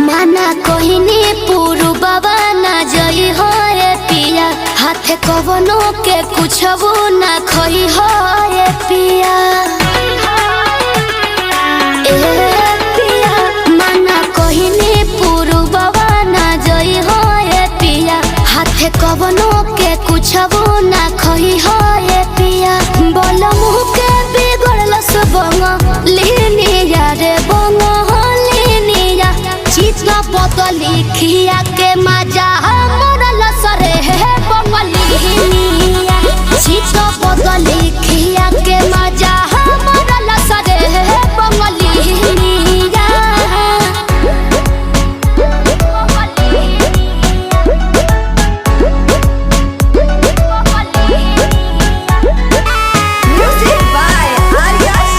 माना कहनी पुरु बाबा ना जई हो रे पिया, हाथे कवनो के कुछ वो ना खई हो रे पिया। माना कहनी पुरु बाबा ना जई हो रे पिया, हाथे कवनो के कुछ वो ना खई हो रे पिया। बोल मुँह के बिगड़ल सबंग लीनिया रे बंग लीनिया, चित पतली खिया के मजा